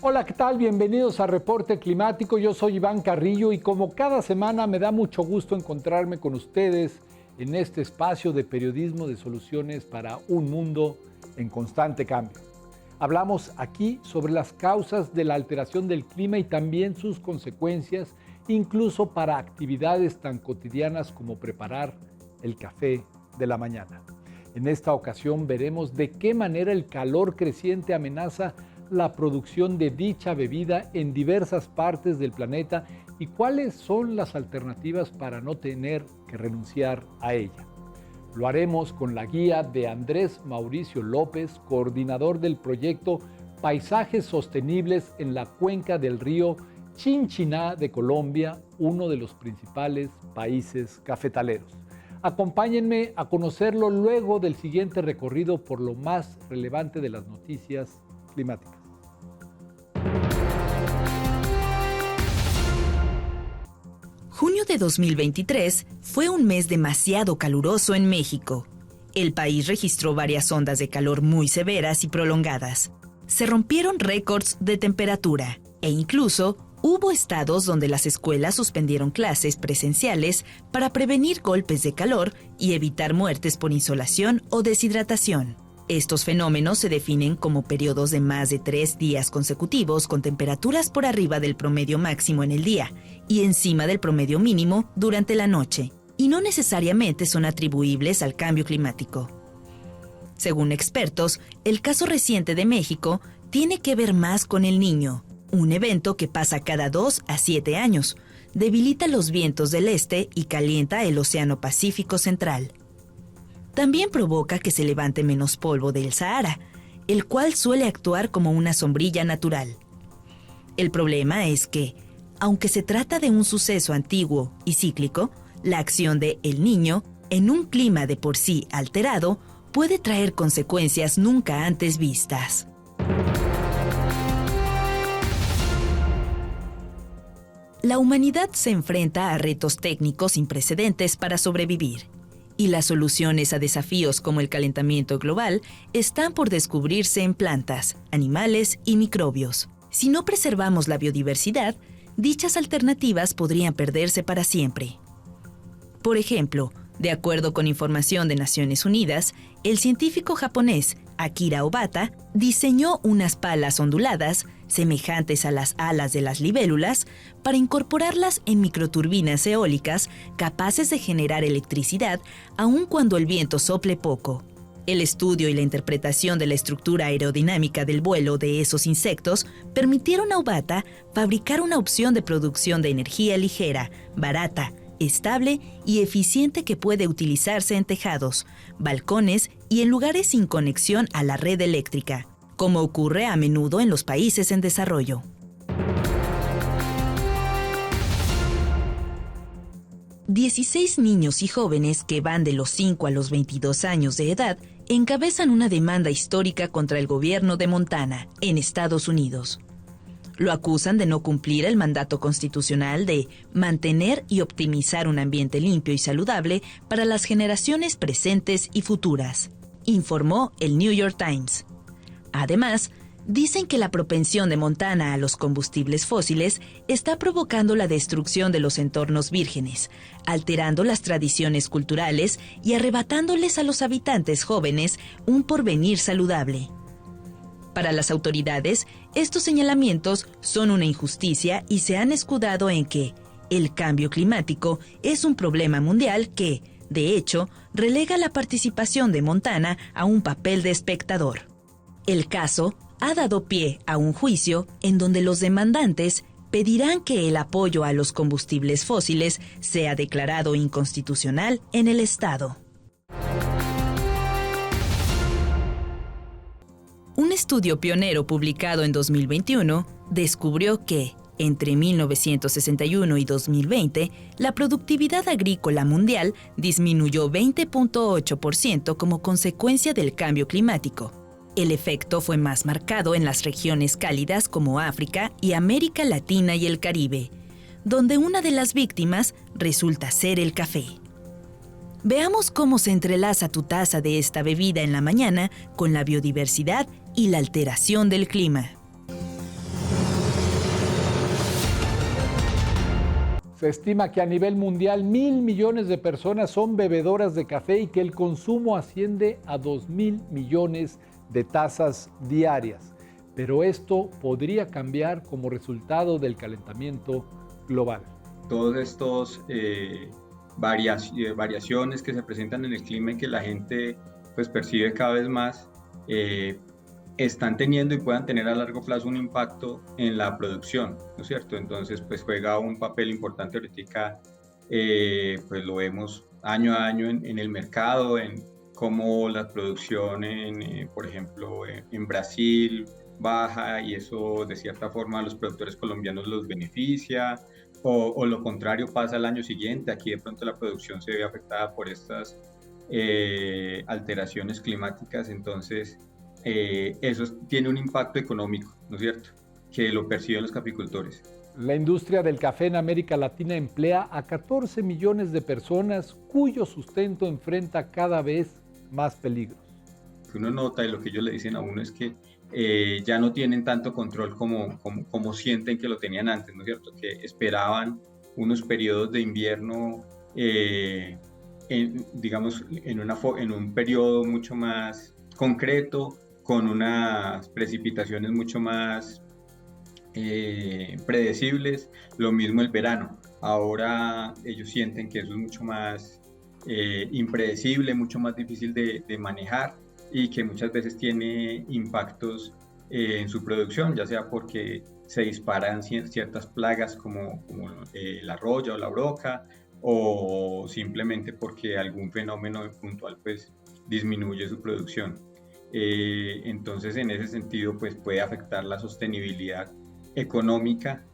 Hola, ¿qué tal? Bienvenidos a Reporte Climático. Yo soy Iván Carrillo y como cada semana me da mucho gusto encontrarme con ustedes en este espacio de periodismo de soluciones para un mundo en constante cambio. Hablamos aquí sobre las causas de la alteración del clima y también sus consecuencias, incluso para actividades tan cotidianas como preparar el café de la mañana. En esta ocasión veremos de qué manera el calor creciente amenaza la producción de dicha bebida en diversas partes del planeta y cuáles son las alternativas para no tener que renunciar a ella. Lo haremos con la guía de Andrés Mauricio López, coordinador del proyecto Paisajes Sostenibles en la cuenca del río Chinchiná de Colombia, uno de los principales países cafetaleros. Acompáñenme a conocerlo luego del siguiente recorrido por lo más relevante de las noticias climáticas. Junio de 2023 fue un mes demasiado caluroso en México. El país registró varias ondas de calor muy severas y prolongadas. Se rompieron récords de temperatura e incluso hubo estados donde las escuelas suspendieron clases presenciales para prevenir golpes de calor y evitar muertes por insolación o deshidratación. Estos fenómenos se definen como periodos de más de 3 días consecutivos con temperaturas por arriba del promedio máximo en el día y encima del promedio mínimo durante la noche, y no necesariamente son atribuibles al cambio climático. Según expertos, el caso reciente de México tiene que ver más con El Niño, un evento que pasa cada 2 a 7 años, debilita los vientos del este y calienta el Océano Pacífico Central. También provoca que se levante menos polvo del Sahara, el cual suele actuar como una sombrilla natural. El problema es que, aunque se trata de un suceso antiguo y cíclico, la acción de El Niño, en un clima de por sí alterado, puede traer consecuencias nunca antes vistas. La humanidad se enfrenta a retos técnicos sin precedentes para sobrevivir. Y las soluciones a desafíos como el calentamiento global están por descubrirse en plantas, animales y microbios. Si no preservamos la biodiversidad, dichas alternativas podrían perderse para siempre. Por ejemplo, de acuerdo con información de Naciones Unidas, el científico japonés Akira Obata diseñó unas palas onduladas, semejantes a las alas de las libélulas, para incorporarlas en microturbinas eólicas capaces de generar electricidad aun cuando el viento sople poco. El estudio y la interpretación de la estructura aerodinámica del vuelo de esos insectos permitieron a Obata fabricar una opción de producción de energía ligera, barata, estable y eficiente que puede utilizarse en tejados, balcones y en lugares sin conexión a la red eléctrica, como ocurre a menudo en los países en desarrollo. ...16 niños y jóvenes que van de los 5 a los 22 años de edad encabezan una demanda histórica contra el gobierno de Montana, en Estados Unidos. Lo acusan de no cumplir el mandato constitucional de mantener y optimizar un ambiente limpio y saludable para las generaciones presentes y futuras, informó el New York Times. Además, dicen que la propensión de Montana a los combustibles fósiles está provocando la destrucción de los entornos vírgenes, alterando las tradiciones culturales y arrebatándoles a los habitantes jóvenes un porvenir saludable. Para las autoridades, estos señalamientos son una injusticia y se han escudado en que el cambio climático es un problema mundial que, de hecho, relega la participación de Montana a un papel de espectador. El caso ha dado pie a un juicio en donde los demandantes pedirán que el apoyo a los combustibles fósiles sea declarado inconstitucional en el estado. Un estudio pionero publicado en 2021 descubrió que, entre 1961 y 2020, la productividad agrícola mundial disminuyó 20.8% como consecuencia del cambio climático. El efecto fue más marcado en las regiones cálidas como África y América Latina y el Caribe, donde una de las víctimas resulta ser el café. Veamos cómo se entrelaza tu taza de esta bebida en la mañana con la biodiversidad y la alteración del clima. Se estima que a nivel mundial 1.000 millones de personas son bebedoras de café y que el consumo asciende a 2.000 millones de tazas diarias. Pero esto podría cambiar como resultado del calentamiento global. Todos estos variaciones que se presentan en el clima y que la gente pues percibe cada vez más, están teniendo y puedan tener a largo plazo un impacto en la producción, ¿no es cierto? Entonces, pues juega un papel importante ahorita, pues lo vemos año a año en el mercado, en cómo la producción, por ejemplo, en Brasil baja y eso de cierta forma a los productores colombianos los beneficia, o lo contrario pasa al año siguiente, aquí de pronto la producción se ve afectada por estas alteraciones climáticas, entonces eso tiene un impacto económico, ¿no es cierto?, que lo perciben los caficultores. La industria del café en América Latina emplea a 14 millones de personas cuyo sustento enfrenta cada vez más peligros. Lo que uno nota y lo que ellos le dicen a uno es que ya no tienen tanto control como sienten que lo tenían antes, ¿no es cierto?, que esperaban unos periodos de invierno, digamos, en un periodo mucho más concreto, con unas precipitaciones mucho más predecibles, lo mismo el verano. Ahora ellos sienten que eso es mucho más impredecible, mucho más difícil de manejar y que muchas veces tiene impactos en su producción, ya sea porque se disparan ciertas plagas como la roya o la broca, o simplemente porque algún fenómeno puntual pues disminuye su producción. Entonces en ese sentido pues puede afectar la sostenibilidad económica,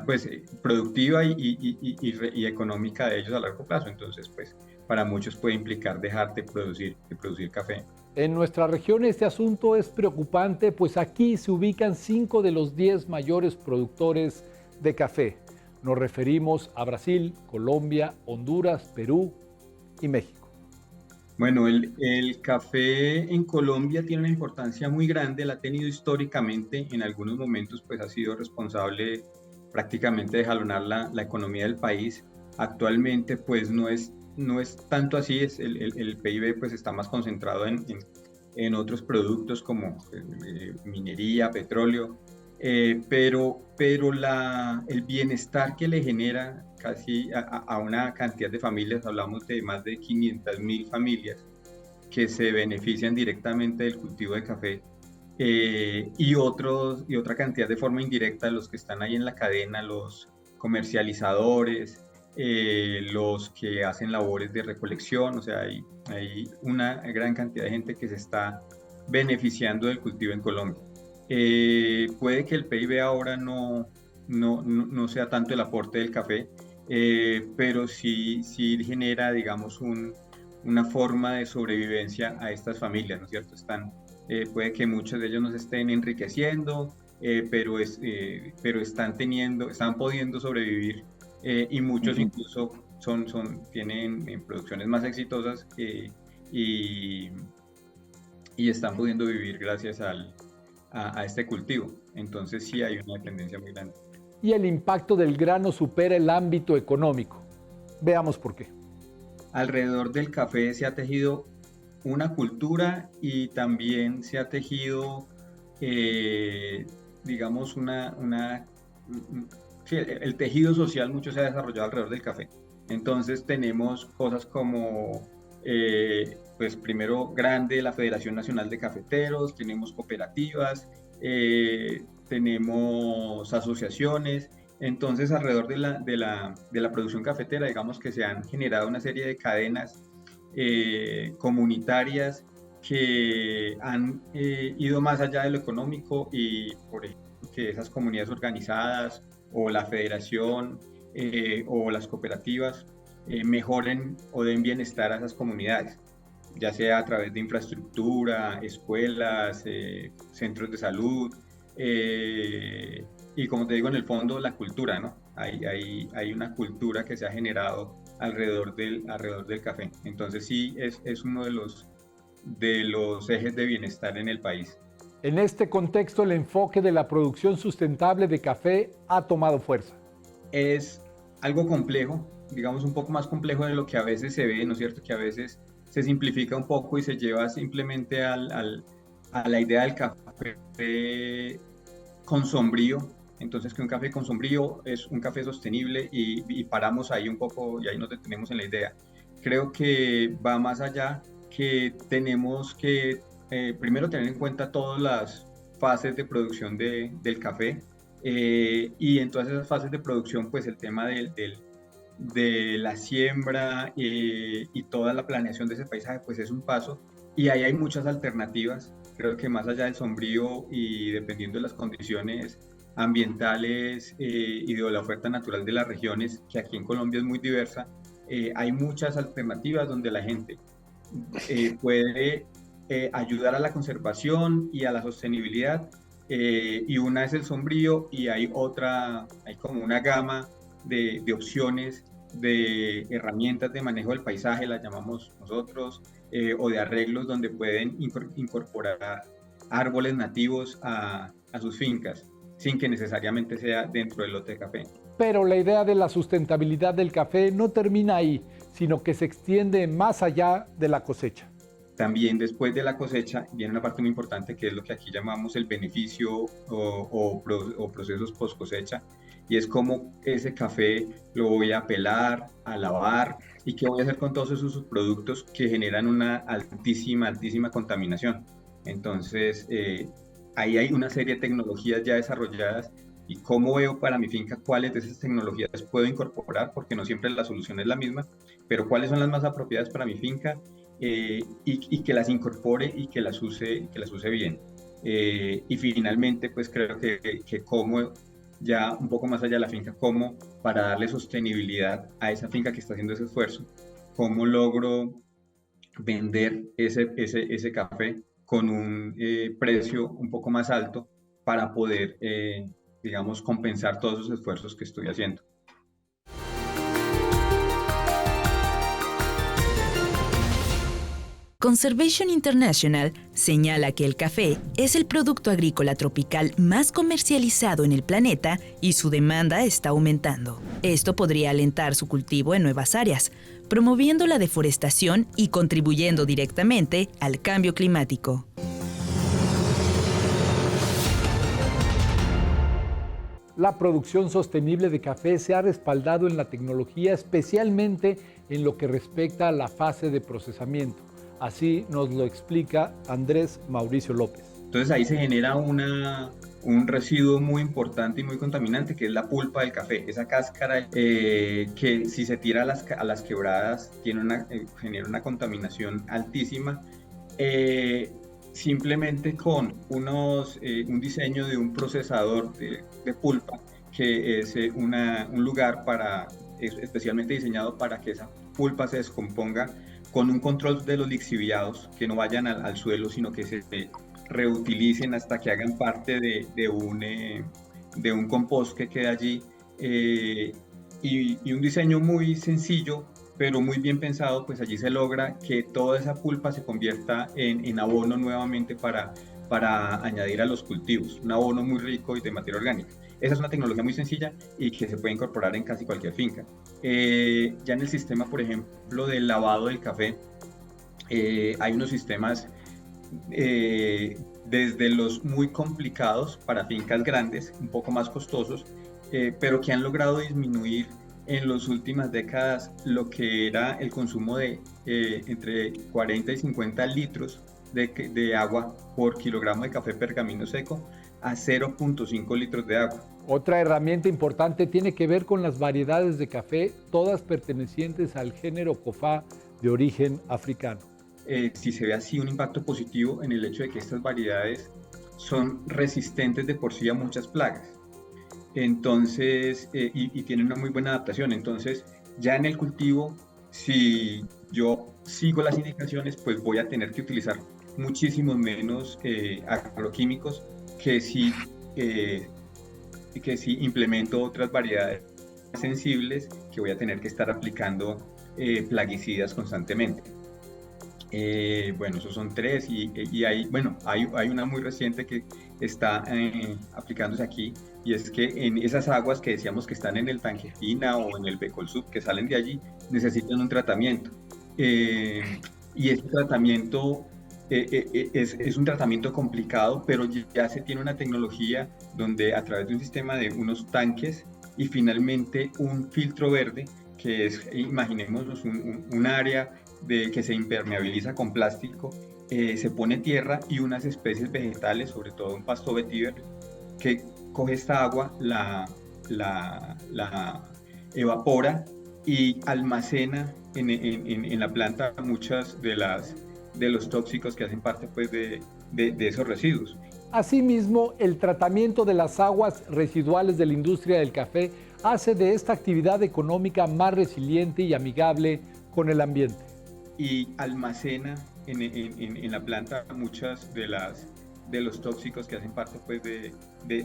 pues productiva y económica de ellos a largo plazo. Entonces pues para muchos puede implicar dejar de producir café. En nuestra región este asunto es preocupante, pues aquí se ubican 5 de los 10 mayores productores de café. Nos referimos a Brasil, Colombia, Honduras, Perú y México. Bueno, el café en Colombia tiene una importancia muy grande, la ha tenido históricamente, en algunos momentos pues ha sido responsable prácticamente de jalonar la economía del país. Actualmente pues no es tanto así, el PIB pues está más concentrado en otros productos como minería, petróleo, pero el bienestar que le genera casi a una cantidad de familias, hablamos de más de 500.000 familias que se benefician directamente del cultivo de café, y otra cantidad de forma indirecta, los que están ahí en la cadena, los comercializadores, los que hacen labores de recolección, o sea, hay una gran cantidad de gente que se está beneficiando del cultivo en Colombia. Puede que el PIB ahora no sea tanto el aporte del café, pero sí genera, digamos, una forma de sobrevivencia a estas familias, ¿no es cierto? Puede que muchos de ellos no se estén enriqueciendo, pero están pudiendo sobrevivir, y muchos incluso tienen producciones más exitosas, y están pudiendo vivir gracias a este cultivo. Entonces sí hay una dependencia muy grande. Y el impacto del grano supera el ámbito económico. Veamos por qué. Alrededor del café se ha tejido una cultura y también se ha tejido, digamos, el tejido social mucho se ha desarrollado alrededor del café. Entonces tenemos cosas como, pues primero grande, la Federación Nacional de Cafeteros, tenemos cooperativas, tenemos asociaciones. Entonces alrededor de la producción cafetera, digamos que se han generado una serie de cadenas comunitarias que han ido más allá de lo económico, y por ejemplo que esas comunidades organizadas o la federación o las cooperativas mejoren o den bienestar a esas comunidades, ya sea a través de infraestructura, escuelas, centros de salud, y como te digo, en el fondo la cultura, ¿no? Hay una cultura que se ha generado alrededor del café. Entonces sí, es uno de los ejes de bienestar en el país. En este contexto, el enfoque de la producción sustentable de café ha tomado fuerza. es algo complejo, digamos un poco más complejo de lo que a veces se ve, ¿no es cierto? Que a veces se simplifica un poco y se lleva simplemente a la idea del café con sombrío. Entonces, que un café con sombrío es un café sostenible y paramos ahí un poco y ahí nos detenemos en la idea. Creo que va más allá, que tenemos que primero tener en cuenta todas las fases de producción del café, y en todas esas fases de producción, pues el tema de la siembra y toda la planeación de ese paisaje, pues es un paso. Y ahí hay muchas alternativas. Creo que más allá del sombrío y dependiendo de las condiciones ambientales y de la oferta natural de las regiones, que aquí en Colombia es muy diversa, hay muchas alternativas donde la gente puede ayudar a la conservación y a la sostenibilidad, y una es el sombrío y hay otra, hay como una gama de opciones, de herramientas de manejo del paisaje, las llamamos nosotros, o de arreglos donde pueden incorporar árboles nativos a sus fincas, sin que necesariamente sea dentro del lote de café. Pero la idea de la sustentabilidad del café no termina ahí, sino que se extiende más allá de la cosecha. También después de la cosecha viene una parte muy importante que es lo que aquí llamamos el beneficio o procesos post cosecha, y es cómo ese café lo voy a pelar, a lavar, y qué voy a hacer con todos esos subproductos que generan una altísima contaminación. Entonces, ahí hay una serie de tecnologías ya desarrolladas, y cómo veo para mi finca cuáles de esas tecnologías puedo incorporar, porque no siempre la solución es la misma, pero cuáles son las más apropiadas para mi finca, y que las incorpore y que las use bien. Y finalmente, pues creo que como ya un poco más allá de la finca, como para darle sostenibilidad a esa finca que está haciendo ese esfuerzo, cómo logro vender ese café con un precio un poco más alto para poder, digamos, compensar todos esos esfuerzos que estoy haciendo. Conservation International señala que el café es el producto agrícola tropical más comercializado en el planeta y su demanda está aumentando. Esto podría alentar su cultivo en nuevas áreas, promoviendo la deforestación y contribuyendo directamente al cambio climático. La producción sostenible de café se ha respaldado en la tecnología, especialmente en lo que respecta a la fase de procesamiento. Así nos lo explica Andrés Mauricio López. Entonces ahí se genera un residuo muy importante y muy contaminante, que es la pulpa del café, esa cáscara que si se tira a las quebradas genera una contaminación altísima. Simplemente con un diseño de un procesador de pulpa, que es un lugar especialmente diseñado para que esa pulpa se descomponga, con un control de los lixiviados, que no vayan al suelo, sino que se reutilicen hasta que hagan parte de un compost que queda allí, y un diseño muy sencillo, pero muy bien pensado, pues allí se logra que toda esa pulpa se convierta en abono nuevamente para añadir a los cultivos, un abono muy rico y de materia orgánica. Esa es una tecnología muy sencilla y que se puede incorporar en casi cualquier finca. Ya en el sistema, por ejemplo, del lavado del café, hay unos sistemas desde los muy complicados para fincas grandes, un poco más costosos, pero que han logrado disminuir en las últimas décadas lo que era el consumo de entre 40 y 50 litros de agua por kilogramo de café pergamino seco a 0.5 litros de agua. Otra herramienta importante tiene que ver con las variedades de café, todas pertenecientes al género Coffea de origen africano. Si se ve así un impacto positivo en el hecho de que estas variedades son resistentes de por sí a muchas plagas. Entonces, y tienen una muy buena adaptación. Entonces, ya en el cultivo, si yo sigo las indicaciones, pues voy a tener que utilizar muchísimos menos agroquímicos que si implemento otras variedades sensibles que voy a tener que estar aplicando plaguicidas constantemente. Bueno, esos son tres y hay, bueno, hay una muy reciente que está aplicándose aquí y es que en esas aguas que decíamos que están en el Tanquetina o en el Becolsub, que salen de allí, necesitan un tratamiento. Eh, y ese tratamiento es un tratamiento complicado, pero ya se tiene una tecnología donde a través de un sistema de unos tanques y finalmente un filtro verde, que es, imaginémonos, un área que se impermeabiliza con plástico, se pone tierra y unas especies vegetales, sobre todo un pasto vetiver, que coge esta agua, la evapora y almacena en la planta muchas de los tóxicos que hacen parte pues, de esos residuos. Asimismo, el tratamiento de las aguas residuales de la industria del café hace de esta actividad económica más resiliente y amigable con el ambiente. Y almacena en la planta muchas de los tóxicos que hacen parte pues, de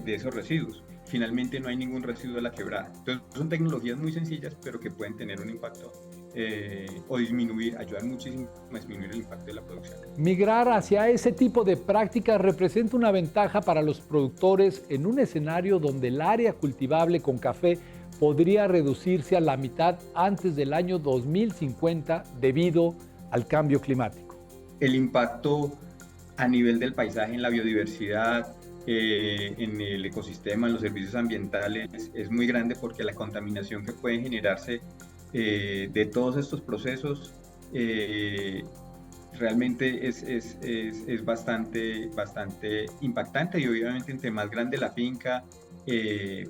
esos residuos. Finalmente no hay ningún residuo a la quebrada. Entonces son tecnologías muy sencillas, pero que pueden tener un impacto o ayudar muchísimo a disminuir el impacto de la producción. Migrar hacia ese tipo de prácticas representa una ventaja para los productores en un escenario donde el área cultivable con café podría reducirse a la mitad antes del año 2050 debido al cambio climático. El impacto a nivel del paisaje, en la biodiversidad, en el ecosistema, en los servicios ambientales, es muy grande porque la contaminación que puede generarse de todos estos procesos realmente es bastante impactante y obviamente entre más grande la finca,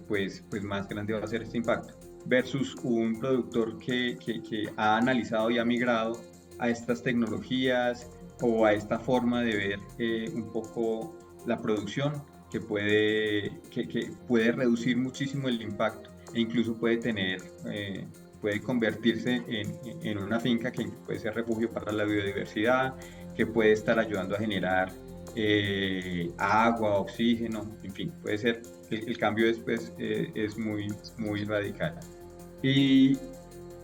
pues más grande va a ser este impacto versus un productor que ha analizado y ha migrado a estas tecnologías o a esta forma de ver un poco la producción que puede reducir muchísimo el impacto e incluso puede convertirse en una finca que puede ser refugio para la biodiversidad, que puede estar ayudando a generar agua, oxígeno, en fin, puede ser, el cambio después es muy radical. Y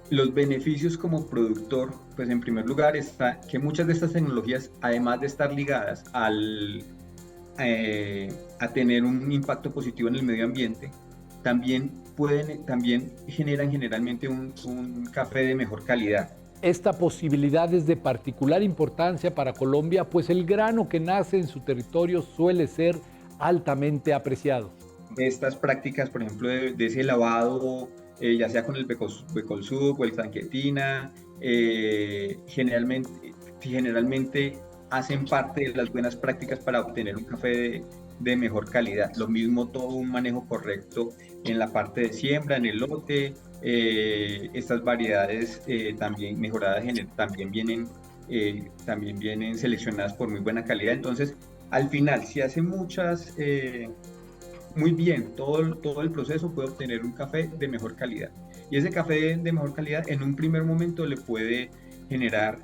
los beneficios como productor, pues en primer lugar está que muchas de estas tecnologías, además de estar ligadas a tener un impacto positivo en el medio ambiente, también generan generalmente un café de mejor calidad. Esta posibilidad es de particular importancia para Colombia, pues el grano que nace en su territorio suele ser altamente apreciado. Estas prácticas, por ejemplo, de ese lavado, ya sea con el Becolsub o el Tanquetina, generalmente hacen parte de las buenas prácticas para obtener un café de mejor calidad. Lo mismo, todo un manejo correcto en la parte de siembra, en el lote. Estas variedades también mejoradas también vienen seleccionadas por muy buena calidad. Entonces, al final, si hace muy bien todo el proceso, puede obtener un café de mejor calidad. Y ese café de mejor calidad en un primer momento le puede generar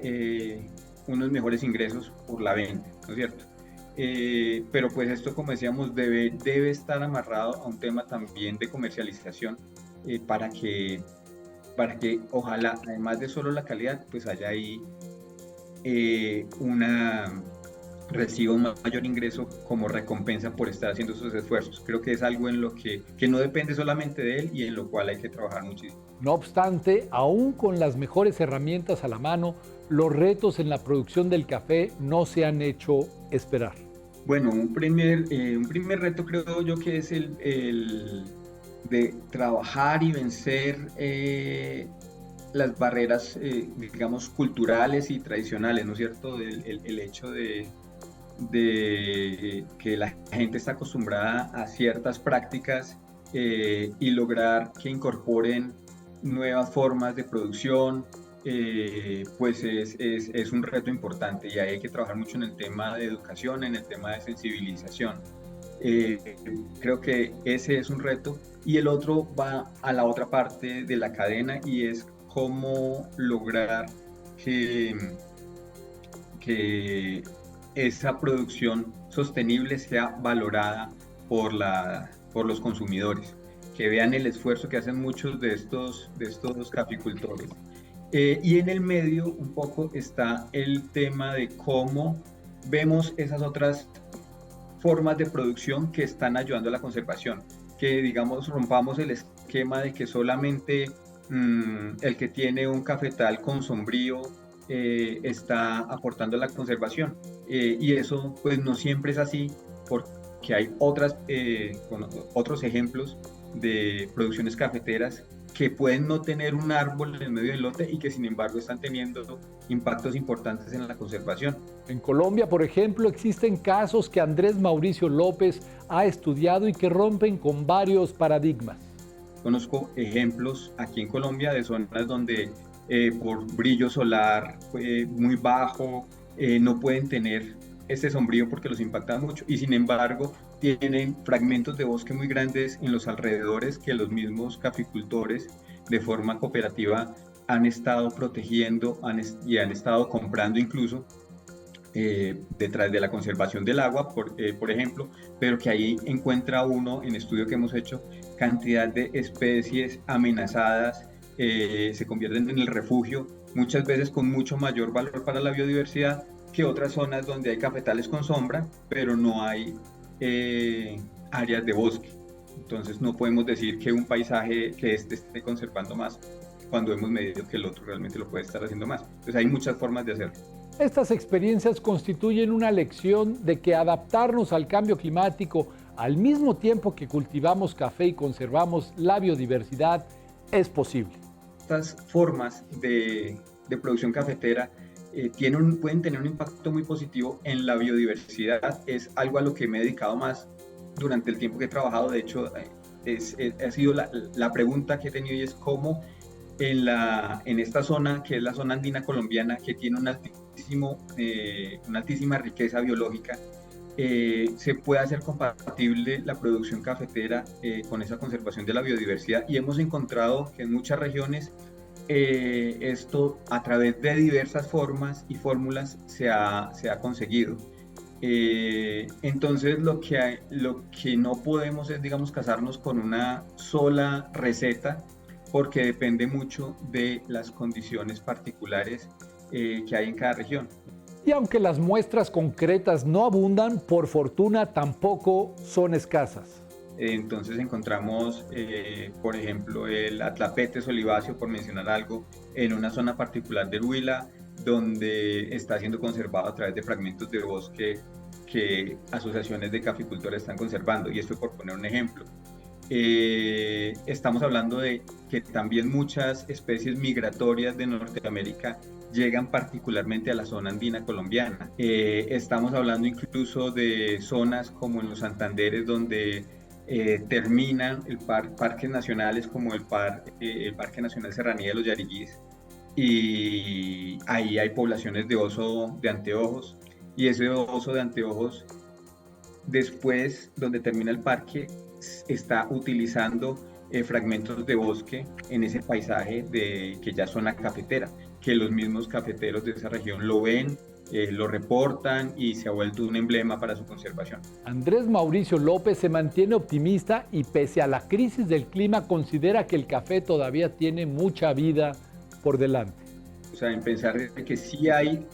unos mejores ingresos por la venta, ¿no es cierto? Pero pues esto, como decíamos, debe estar amarrado a un tema también de comercialización para que ojalá, además de solo la calidad, pues haya ahí reciba un mayor ingreso como recompensa por estar haciendo esos esfuerzos. Creo que es algo en lo que no depende solamente de él y en lo cual hay que trabajar muchísimo. No obstante, aún con las mejores herramientas a la mano, los retos en la producción del café no se han hecho esperar. Bueno, un primer reto creo yo que es el de trabajar y vencer las barreras, digamos, culturales y tradicionales, ¿no es cierto? El hecho de que la gente está acostumbrada a ciertas prácticas y lograr que incorporen nuevas formas de producción, pues es un reto importante y ahí hay que trabajar mucho en el tema de educación, en el tema de sensibilización. Creo que ese es un reto y el otro va a la otra parte de la cadena y es cómo lograr que esa producción sostenible sea valorada por los consumidores, que vean el esfuerzo que hacen muchos de estos caficultores Y en el medio un poco está el tema de cómo vemos esas otras formas de producción que están ayudando a la conservación, que digamos rompamos el esquema de que solamente el que tiene un cafetal con sombrío está aportando a la conservación, y eso pues no siempre es así, porque hay otros ejemplos de producciones cafeteras que pueden no tener un árbol en el medio del lote y que sin embargo están teniendo impactos importantes en la conservación. En Colombia, por ejemplo, existen casos que Andrés Mauricio López ha estudiado y que rompen con varios paradigmas. Conozco ejemplos aquí en Colombia de zonas donde por brillo solar muy bajo no pueden tener este sombrío porque los impacta mucho, y sin embargo tienen fragmentos de bosque muy grandes en los alrededores que los mismos caficultores de forma cooperativa han estado protegiendo y han estado comprando incluso detrás de la conservación del agua, por ejemplo, pero que ahí encuentra uno, en estudio que hemos hecho, cantidad de especies amenazadas, se convierten en el refugio, muchas veces con mucho mayor valor para la biodiversidad que otras zonas donde hay cafetales con sombra, pero no hay áreas de bosque. Entonces no podemos decir que un paisaje que esté conservando más cuando hemos medido que el otro realmente lo puede estar haciendo más. Entonces hay muchas formas de hacerlo. Estas experiencias constituyen una lección de que adaptarnos al cambio climático al mismo tiempo que cultivamos café y conservamos la biodiversidad es posible. Estas formas de producción cafetera pueden tener un impacto muy positivo en la biodiversidad. Es algo a lo que me he dedicado más durante el tiempo que he trabajado. De hecho, ha sido la pregunta que he tenido, y es cómo en esta zona, que es la zona andina colombiana, que tiene una altísima riqueza biológica, se puede hacer compatible la producción cafetera con esa conservación de la biodiversidad. Y hemos encontrado que en muchas regiones esto, a través de diversas formas y fórmulas, se ha conseguido. Entonces lo que no podemos es, digamos, casarnos con una sola receta, porque depende mucho de las condiciones particulares que hay en cada región. Y aunque las muestras concretas no abundan, por fortuna tampoco son escasas. Entonces encontramos, por ejemplo, el Atlapetes oliváceo, por mencionar algo, en una zona particular del Huila, donde está siendo conservado a través de fragmentos de bosque que asociaciones de caficultores están conservando. Y esto por poner un ejemplo. Estamos hablando de que también muchas especies migratorias de Norteamérica llegan particularmente a la zona andina colombiana. Estamos hablando incluso de zonas como en los Santanderes, donde terminan parques nacionales como el Parque Nacional Serranía de los Yariguís, y ahí hay poblaciones de oso de anteojos, y ese oso de anteojos, después, donde termina el parque, está utilizando fragmentos de bosque en ese paisaje que ya es zona cafetera, que los mismos cafeteros de esa región lo ven, lo reportan, y se ha vuelto un emblema para su conservación. Andrés Mauricio López se mantiene optimista y, pese a la crisis del clima, considera que el café todavía tiene mucha vida por delante. O sea, en pensar que sí hay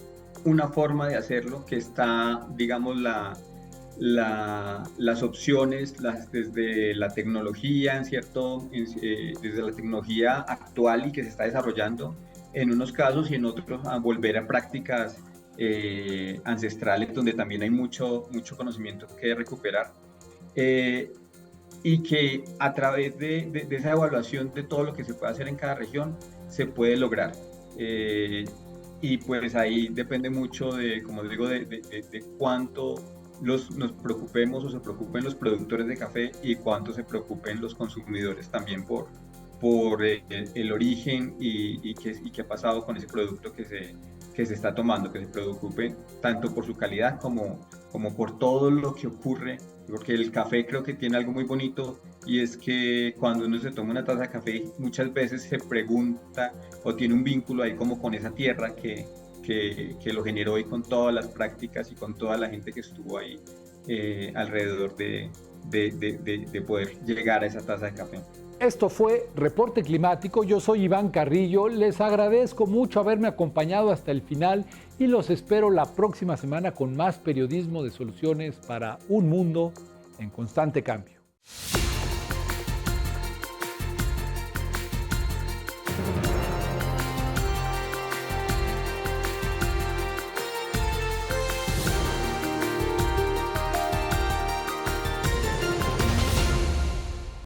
una forma de hacerlo, que está, digamos, las opciones, desde la tecnología, desde la tecnología actual y que se está desarrollando en unos casos, y en otros a volver a prácticas ancestrales, donde también hay mucho conocimiento que recuperar, y que a través de esa evaluación de todo lo que se puede hacer en cada región se puede lograr. Y pues ahí depende mucho de, como digo, de cuánto nos preocupemos o se preocupen los productores de café, y cuánto se preocupen los consumidores también por el origen y qué ha pasado con ese producto que se está tomando, que se preocupe tanto por su calidad como por todo lo que ocurre, porque el café creo que tiene algo muy bonito, y es que cuando uno se toma una taza de café, muchas veces se pregunta o tiene un vínculo ahí como con esa tierra que lo generó, y con todas las prácticas y con toda la gente que estuvo ahí alrededor de poder llegar a esa taza de café. Esto fue Reporte Climático. Yo soy Iván Carrillo. Les agradezco mucho haberme acompañado hasta el final y los espero la próxima semana con más periodismo de soluciones para un mundo en constante cambio.